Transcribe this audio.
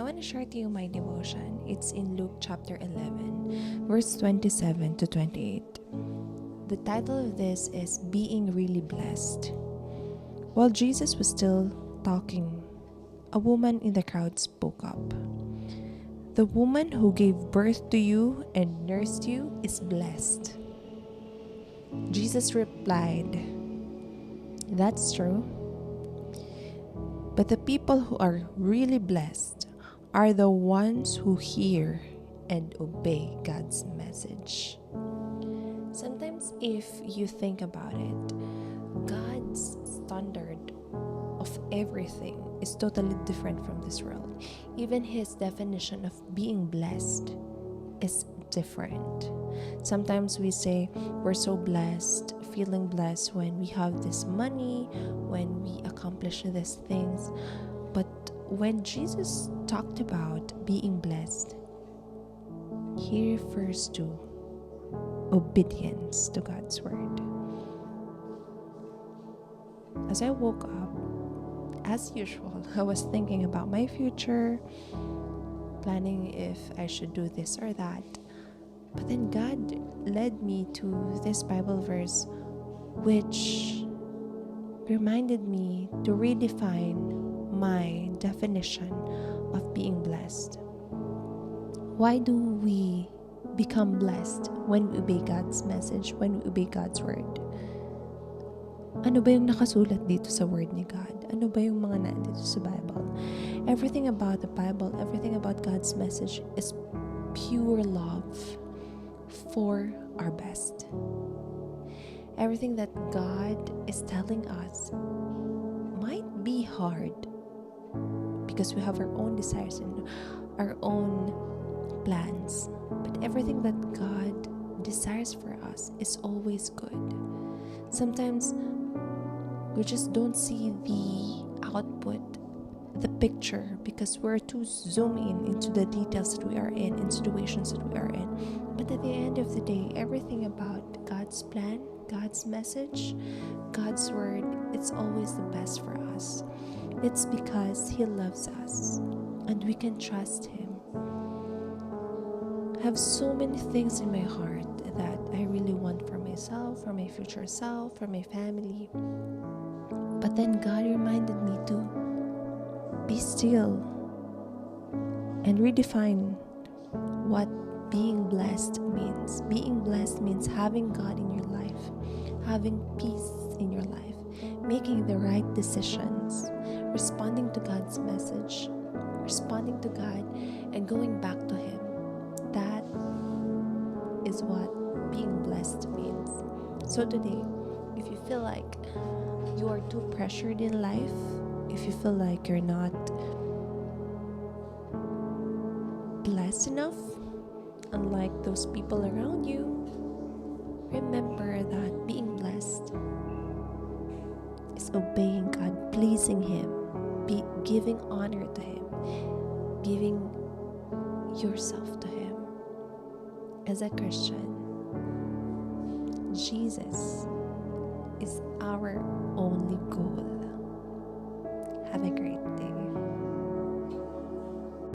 I want to share to you my devotion. It's in Luke chapter 11, verse 27 to 28. The title of this is Being Really Blessed. While Jesus was still talking, a woman in the crowd spoke up. The woman who gave birth to you and nursed you is blessed. Jesus replied, "That's true. But the people who are really blessed are the ones who hear and obey God's message." Sometimes, if you think about it, God's standard of everything is totally different from this world. Even His definition of being blessed is different. Sometimes we say we're so blessed, feeling blessed when we have this money, when we accomplish these things. But when Jesus talked about being blessed, He refers to obedience to God's word. As I woke up, as usual, I was thinking about my future, planning if I should do this or that. But then God led me to this Bible verse, which reminded me to redefine my definition of being blessed. Why do we become blessed when we obey God's message, when we obey God's word? Ano ba yung nakasulat dito sa word ni God? Ano ba yung mga nandito sa Bible? Everything about the Bible, everything about God's message is pure love for our best. Everything that God is telling us might be hard because we have our own desires and our own plans. But everything that God desires for us is always good. Sometimes we just don't see the output, the picture, because we're too zoomed in into the details that we are in situations that we are in. But at the end of the day, everything about God's plan, God's message, God's word, it's always the best for us. It's because He loves us and we can trust Him. I have so many things in my heart that I really want for myself, for my future self, for my family. But then God reminded me to be still and redefine what being blessed means. Being blessed means having God in your life, having peace in your life, making the right decisions, responding to God's message, responding to God, and going back to Him. That is what being blessed means. So today, if you feel like you are too pressured in life, if you feel like you're not blessed enough, unlike those people around you, remember that being blessed is obeying God, pleasing Him, giving honor to Him, giving yourself to Him. As a Christian, Jesus is our only goal. Have a great day.